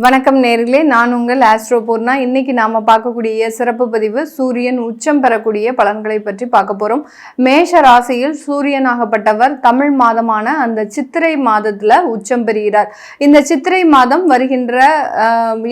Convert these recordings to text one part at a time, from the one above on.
வணக்கம் நேர்களே, நான் உங்கள் ஆஸ்ட்ரோ பூர்ணா. இன்னைக்கு நாம பார்க்கக்கூடிய சிறப்பு பதிவு சூரியன் உச்சம் பெறக்கூடிய பலன்களை பற்றி பார்க்க போறோம். மேஷ ராசியில் சூரியனாகப்பட்டவர் தமிழ் மாதமான அந்த சித்திரை மாதத்துல உச்சம் பெறுகிறார். இந்த சித்திரை மாதம் வருகின்ற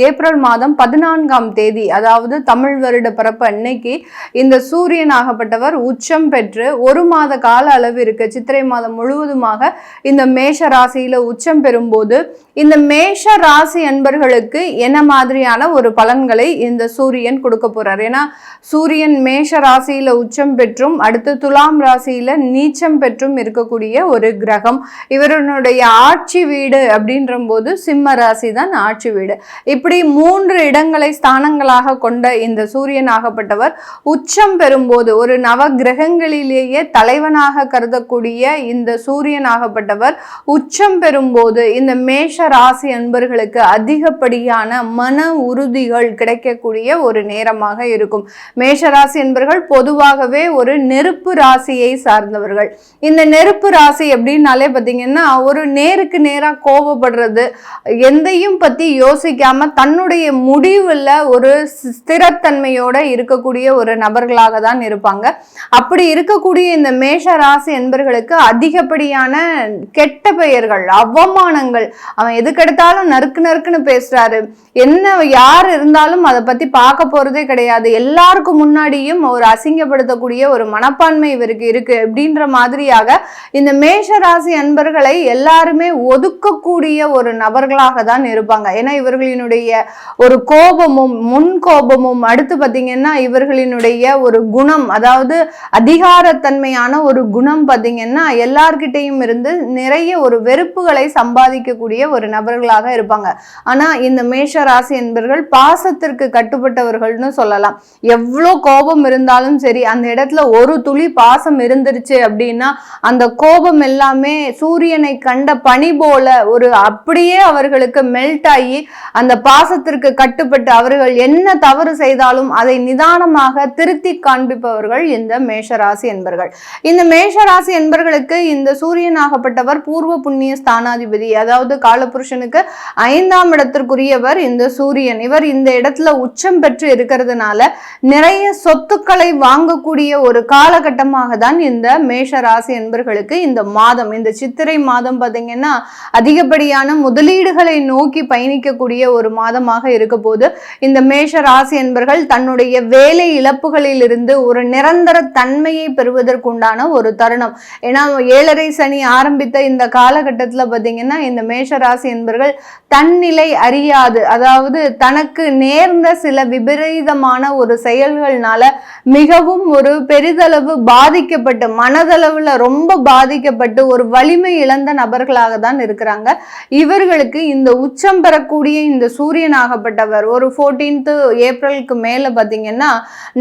ஏப்ரல் மாதம் 14ஆம் தேதி, அதாவது தமிழ் வருட பிறப்பு அன்னைக்கு இந்த சூரியனாகப்பட்டவர் உச்சம் பெற்று ஒரு மாத கால அளவிற்கு சித்திரை மாதம் முழுவதுமாக இந்த மேஷ ராசியில உச்சம் பெறும்போது இந்த மேஷ ராசி அன்பர்களுக்கு என்ன மாதிரியான ஒரு பலன்களை இந்த சூரியன் கொடுக்க போறார்? ஏன்னா சூரியன் மேஷ ராசியில உச்சம் பெற்றும் அடுத்து துலாம் ராசியில நீச்சம் பெற்றும் இருக்கக்கூடிய ஒரு கிரகம். இவருடைய ஆட்சி வீடு அப்படின்ற போது சிம்ம ராசி தான் ஆட்சி வீடு. இப்படி 3 இடங்களை ஸ்தானங்களாக கொண்ட இந்த சூரியன் ஆகப்பட்டவர் உச்சம் பெறும்போது ஒரு நவ கிரகங்களிலேயே தலைவனாக கருதக்கூடிய இந்த சூரியன் ஆகப்பட்டவர் உச்சம் பெறும்போது இந்த மேஷ ராசி அன்பர்களுக்கு அதிகப்படியான மன உறுதிகள் கிடைக்கக்கூடிய ஒரு நேரமாக இருக்கும். மேஷராசி என்பவர்கள் பொதுவாகவே ஒரு நெருப்பு ராசியை சார்ந்தவர்கள். இந்த நெருப்பு ராசி எப்படின்னாலே பார்த்தீங்கன்னா ஒரு நேருக்கு நேராக கோபப்படுறது, எந்தையும் பத்தி யோசிக்காம தன்னுடைய முடிவுல ஒரு ஸ்திரத்தன்மையோட இருக்கக்கூடிய ஒரு நபர்களாக தான் இருப்பாங்க. அப்படி இருக்கக்கூடிய இந்த மேஷ ராசி என்பவர்களுக்கு அதிகப்படியான கெட்ட பெயர்கள், அவமானங்கள், அவன் எதுக்கெடுத்தாலும் நறுக்கு நறுக்குன்னு பேசுறாரு, என்ன யார் இருந்தாலும் அதை பத்தி பார்க்க போறதே கிடையாது, எல்லாருக்கும் முன்னாடியும் ஒரு அசிங்கப்படுத்தக்கூடிய ஒரு மனப்பான்மை இவருக்கு இருக்கு அப்படின்ற மாதிரியாக இந்த மேஷ ராசி அன்பர்களை எல்லாருமே ஒதுக்கக்கூடிய ஒரு நபர்களாக தான் இருப்பாங்க. ஏன்னா இவர்களினுடைய ஒரு கோபமும் முன் கோபமும் அடுத்து பார்த்தீங்கன்னா இவர்களினுடைய ஒரு குணம், அதாவது அதிகாரத்தன்மையான ஒரு குணம் பார்த்தீங்கன்னா எல்லார்கிட்டையும் இருந்து நிறைய ஒரு வெறுப்புகளை சம்பாதிக்கக்கூடிய ஒரு நபர்களாக இருப்பாங்க. ஆனா இந்த மேஷ ராசி என்பவர்கள் பாசத்திற்கு கட்டுப்பட்டவர்கள்னு சொல்லலாம். எவ்வளோ கோபம் இருந்தாலும் சரி, அந்த இடத்துல ஒரு துளி பாசம் இருந்துருச்சு அப்படின்னா அந்த கோபம் எல்லாமே சூரியனை கண்ட பனி போல ஒரு அப்படியே அவர்களுக்கு மெல்ட் ஆகி அந்த பாசத்திற்கு கட்டுப்பட்டு அவர்கள் என்ன தவறு செய்தாலும் அதை நிதானமாக திருத்தி காண்பிப்பவர்கள் இந்த மேஷராசி என்பர்கள். இந்த மேஷராசி என்பர்களுக்கு இந்த சூரியனாகப்பட்டவர் பூர்வ புண்ணிய ஸ்தானாதிபதி, அதாவது காலபுருஷனுக்கு 5ஆம் இடத்திற்குரியவர் இந்த சூரியன். இவர் இந்த இடத்துல உச்சம் பெற்று இருக்கிறதுனால நிறைய சொத்துக்களை வாங்கக்கூடிய ஒரு காலகட்டமாக தான் இந்த மேஷ ராசி என்பர்களுக்கு இந்த மாதம், இந்த சித்திரை மாதம் பார்த்தீங்கன்னா அதிகப்படியான முதலீடுகளை நோக்கி பயணிக்கக்கூடிய ஒரு மாதமாக இருக்க போது இந்த மேஷ ராசி என்பர்கள் தன்னுடைய வேலை இழப்புகளில் இருந்து ஒரு நிரந்தர தன்மையை பெறுவதற்குண்டான ஒரு தருணம். ஏன்னா 7.5 சனி ஆரம்பித்த இந்த காலகட்டத்தில் பார்த்தீங்கன்னா இந்த மேஷ ராசி என்பர்கள் தன்னிலை அறியாது, அதாவது தனக்கு நேர்ந்த சில விபரீதமான ஒரு செயல்கள்னால மிகவும் ஒரு பெரிதளவு பாதிக்கப்பட்டு மனதளவுல ரொம்ப பாதிக்கப்பட்டு ஒரு வலிமை இழந்த நபர்களாக தான் இருக்கிறாங்க. இவர்களுக்கு இந்த உச்சம் பெறக்கூடிய இந்த சூரியனாகப்பட்டவர் ஒரு 14th ஏப்ரலுக்கு மேல பார்த்தீங்கன்னா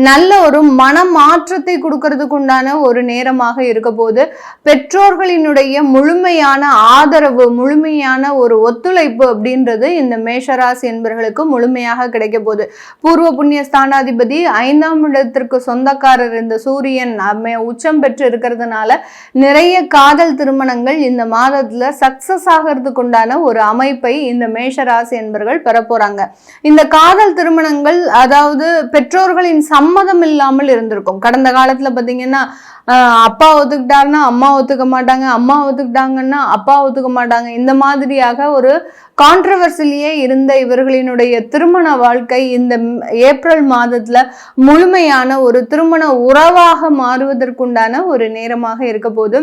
நல்ல ஒரு மனமாற்றத்தை கொடுக்கறதுக்கு உண்டான ஒரு நேரமாக இருக்க போது பெற்றோர்களினுடைய முழுமையான ஆதரவு, முழுமையான ஒரு ஒத்துழைப்பு அப்படின்றது இந்த மேஷராசி என்பவர்களுக்கு முழுமையாக கிடைக்க போகுது. பூர்வ புண்ணிய ஸ்தானாதிபதி 5ஆம் இடத்திற்கு சொந்தக்காரர் இந்த சூரியன் உச்சம் பெற்று இருக்கிறதுனால நிறைய காதல் திருமணங்கள் இந்த மாதத்துல சக்சஸ் ஆகிறதுக்கு உண்டான ஒரு அமைப்பை இந்த மேஷராசி என்பவர்கள் பெற போறாங்க. இந்த காதல் திருமணங்கள் அதாவது பெற்றோர்களின் சம்மதம் இல்லாமல் இருந்திருக்கும். கடந்த காலத்துல பாத்தீங்கன்னா அப்பா ஒத்துக்கிட்டாருன்னா அம்மா ஒத்துக்க மாட்டாங்க, அம்மா ஒத்துக்கிட்டாங்கன்னா அப்பா ஒத்துக்க மாட்டாங்க, இந்த மாதிரியாக ஒரு கான்ட்ரவர்சிலேயே இருந்த இவர்களினுடைய திருமண வாழ்க்கை இந்த ஏப்ரல் மாதத்துல முழுமையான ஒரு திருமண உறவாக மாறுவதற்குண்டான ஒரு நேரமாக இருக்க போது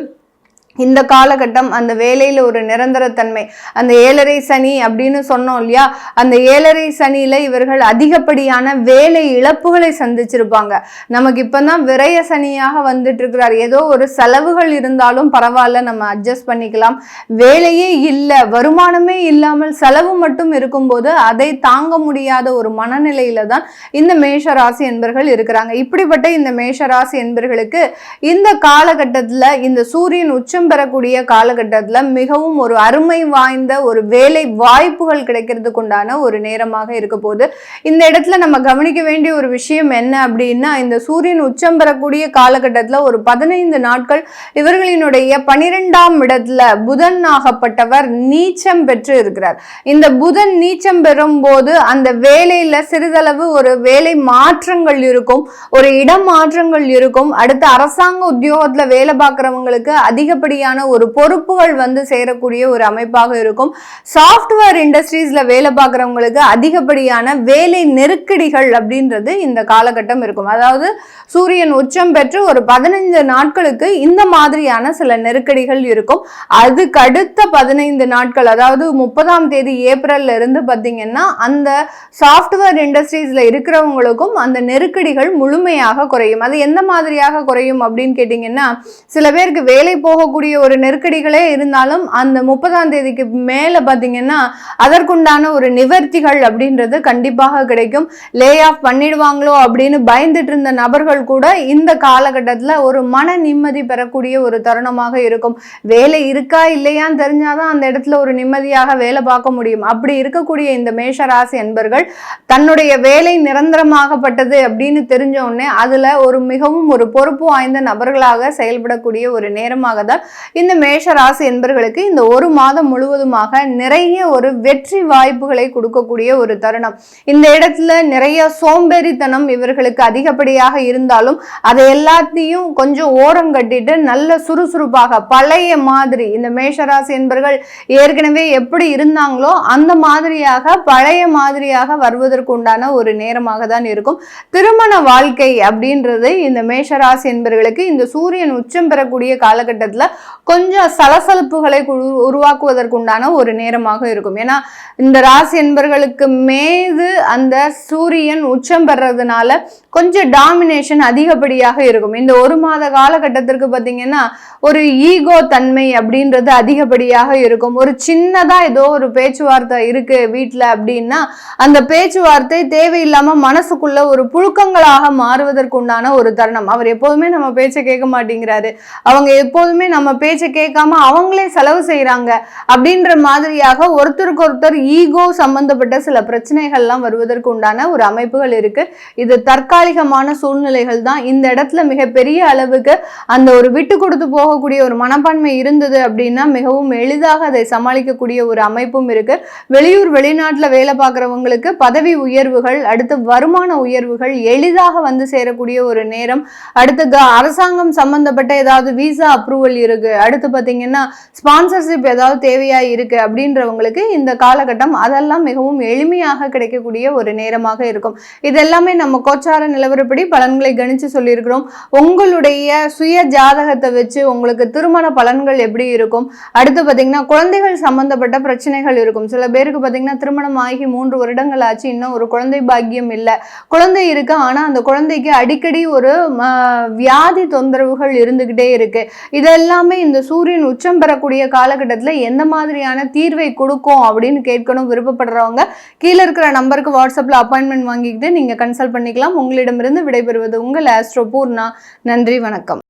இந்த காலகட்டம் அந்த வேலையில ஒரு நிரந்தரத்தன்மை, அந்த 7.5 சனி அப்படின்னு சொன்னோம் இல்லையா, அந்த 7.5 சனியில இவர்கள் அதிகப்படியான வேலை இழப்புகளை சந்திச்சிருப்பாங்க. நமக்கு இப்பதான் விரய சனியாக வந்துட்டு இருக்கிறார், ஏதோ ஒரு செலவுகள் இருந்தாலும் பரவாயில்ல நம்ம அட்ஜஸ்ட் பண்ணிக்கலாம், வேலையே இல்லை வருமானமே இல்லாமல் செலவு மட்டும் இருக்கும்போது அதை தாங்க முடியாத ஒரு மனநிலையில தான் இந்த மேஷராசி என்பர்கள் இருக்கிறாங்க. இப்படிப்பட்ட இந்த மேஷராசி என்பர்களுக்கு இந்த காலகட்டத்துல இந்த சூரியன் உச்சம் உச்சம் பெறக்கூடிய காலகட்டத்துல மிகவும் ஒரு அருமை வாய்ந்த ஒரு வேலை வாய்ப்புகள் கிடைக்கிறதுக்கு உண்டான ஒரு நேரமாக இருக்க போது. இந்த இடத்துல நம்ம கவனிக்க வேண்டிய ஒரு விஷயம் என்ன அப்படின்னா, இந்த சூரியன் உச்சம் பெறக்கூடிய காலகட்டத்துல ஒரு 15 நாட்கள் இவர்களினுடைய 12ஆம் இடத்துல புதன் ஆகப்பட்டவர் நீச்சம் பெற்று இருக்கிறார். இந்த புதன் நீச்சம் பெறும் போது அந்த வேலையில சிறிதளவு ஒரு வேலை மாற்றங்கள் இருக்கும், ஒரு இடம் மாற்றங்கள் இருக்கும். அடுத்து அரசாங்க உத்தியோகத்துல வேலை பார்க்கிறவங்களுக்கு அதிகப்படியான ஒரு பொறுப்புகள் வந்து சேரக்கூடிய ஒரு அமைப்பாக இருக்கும். சாஃப்ட்வேர் இண்டஸ்ட்ரீஸ்ல வேலை பார்க்கிறவங்களுக்கு அதிகப்படியான வேலை நெருக்கடிகள் அப்படின்றது இந்த காலகட்டம் இருக்கும். அதாவது சூரியன் உச்சம் பெற்று ஒரு 15 நாட்களுக்கு இந்த மாதிரியான சில நெருக்கடிகள் இருக்கும். அதுக்கு அடுத்த 15 நாட்கள், அதாவது 30ஆம் தேதி ஏப்ரல்ல இருந்து பாத்தீங்கன்னா அந்த சாஃப்ட்வேர் இண்டஸ்ட்ரீஸ்ல இருக்கிறவங்களுக்கும் அந்த நெருக்கடிகள் முழுமையாக குறையும். அது எந்த மாதிரியாக குறையும் அப்படின்னு கேட்டீங்கன்னா, சில பேருக்கு வேலை போகக்கூடிய ஒரு நெருக்கடிகளே இருந்தாலும் அந்த 30ஆம் தேதிக்கு மேல பாத்தீங்கன்னா அதற்குண்டான ஒரு நிவர்த்திகள் அப்படின்றது கண்டிப்பாக கிடைக்கும். லே ஆஃப் பண்ணிடுவாங்களோ அப்படின்னு பயந்துட்டு இருந்த நபர்கள் கூட இந்த காலகட்டத்துல ஒரு மன நிம்மதி பெறக்கூடிய ஒரு தருணமாக இருக்கும். வேலை இருக்கா இல்லையான்னு தெரிஞ்சாதான் அந்த இடத்துல ஒரு நிம்மதியாக வேலை பார்க்க முடியும். அப்படி இருக்கக்கூடிய இந்த மேஷராசி என்பர்கள் தன்னுடைய வேலை நிரந்தரமாகப்பட்டது அப்படின்னு தெரிஞ்ச உடனே அதுல ஒரு மிகவும் ஒரு பொறுப்பு வாய்ந்த நபர்களாக செயல்படக்கூடிய ஒரு நேரமாக தான் இந்த மேஷராசி என்பர்களுக்கு இந்த ஒரு மாதம் முழுவதுமாக நிறைய ஒரு வெற்றி வாய்ப்புகளை கொடுக்கக்கூடிய ஒரு தருணம். இந்த இடத்துல நிறைய சோம்பேறித்தனம் இவர்களுக்கு அதிகப்படியாக இருந்தாலும் அதை எல்லாத்தையும் கொஞ்சம் ஓரம் கட்டிட்டு நல்ல சுறுசுறுப்பாக பழைய மாதிரி இந்த மேஷராசி என்பர்கள் ஏற்கனவே எப்படி இருந்தாங்களோ அந்த மாதிரியாக பழைய மாதிரியாக வருவதற்கு உண்டான ஒரு நேரமாக தான் இருக்கும். திருமண வாழ்க்கை அப்படின்றது இந்த மேஷராசி என்பர்களுக்கு இந்த சூரியன் உச்சம் பெறக்கூடிய காலகட்டத்துல கொஞ்சம் சலசலப்புகளை உருவாக்குவதற்கு உண்டான ஒரு நேரமாக இருக்கும். ஏன்னா இந்த ராசி என்பர்களுக்கு மீது அந்த சூரியன் உச்சம் பெறதுனால கொஞ்சம் டாமினேஷன் அதிகப்படியாக இருக்கும். இந்த ஒரு மாத காலகட்டத்திற்கு பார்த்தீங்கன்னா ஒரு ஈகோ தன்மை அப்படின்றது அதிகப்படியாக இருக்கும். ஒரு சின்னதா ஏதோ ஒரு பேச்சுவார்த்தை இருக்கு வீட்டில் அப்படின்னா அந்த பேச்சுவார்த்தை தேவையில்லாம மனசுக்குள்ள ஒரு புழுக்கங்களாக மாறுவதற்கு உண்டான ஒரு தருணம். அவர் எப்போதுமே நம்ம பேச்சை கேட்க மாட்டேங்கிறாரு, அவங்க எப்போதுமே நம்ம பேச்சை கேட்காம அவங்களே செலவு செய்யறாங்க அப்படின்ற மாதிரியாக ஒருத்தருக்கு ஒருத்தர் ஈகோ சம்பந்தப்பட்ட சில பிரச்சனைகள்லாம் வருவதற்கு உண்டான ஒரு அமைப்புகள் இருக்கு. இது தற்காலிகமான சூழ்நிலைகள் தான். இந்த இடத்துல மிகப்பெரிய அளவுக்கு அந்த ஒரு விட்டு கொடுத்து போகக்கூடிய ஒரு மனப்பான்மை இருந்தது அப்படின்னா மிகவும் எளிதாக அதை சமாளிக்கக்கூடிய ஒரு அமைப்பும் இருக்கு. வெளியூர் வெளிநாட்டுல வேலை பார்க்குறவங்களுக்கு பதவி உயர்வுகள், அடுத்து வருமான உயர்வுகள் எளிதாக வந்து சேரக்கூடிய ஒரு நேரம். அடுத்து அரசாங்கம் சம்பந்தப்பட்ட ஏதாவது விசா அப்ரூவல் இருக்கு, அடுத்து பார்த்தீங்கன்னா ஸ்பான்சர்ஷிப் ஏதாவது தேவையா இருக்கு அப்படின்றவங்களுக்கு இந்த காலகட்டம் அதெல்லாம் மிகவும் எளிமையாக கிடைக்கக்கூடிய ஒரு நேரமாக இருக்கும். இதெல்லாமே நம்ம கோச்சார நிலவரப்படி பலன்களை கணிச்சு சொல்லியிருக்கிறோம். உங்களுடைய சுய ஜாதகத்தை வச்சு உங்களுக்கு திருமண பலன்கள் எப்படி இருக்கும், அடுத்து பார்த்தீங்கன்னா குழந்தைகள் சம்பந்தப்பட்ட பிரச்சனைகள் இருக்கும். சில பேருக்கு பார்த்தீங்கன்னா திருமணம் ஆகி 3 வருடங்கள் ஆச்சு, இன்னும் ஒரு குழந்தை பாக்கியம் இல்லை, குழந்தை இருக்கு ஆனா அந்த குழந்தைக்கு அடிக்கடி ஒரு வியாதி தொந்தரவுகள் இருந்துகிட்டே இருக்கு. இதெல்லாமே இந்த சூரியன் உச்சம் பெறக்கூடிய காலகட்டத்தில் எந்த மாதிரியான தீர்வை கொடுக்கும் அப்படின்னு கேட்கணும் விருப்பப்படுறவங்க கீழே இருக்கிற நம்பருக்கு வாட்ஸ்அப்ல அப்பாயின்மெண்ட் வாங்கிக்கிட்டு நீங்க கன்சல்ட் பண்ணிக்கலாம். உங்களிடமிருந்து விடைபெறுவது உங்கள் ஆஸ்ட்ரோ பூர்ணா. நன்றி, வணக்கம்.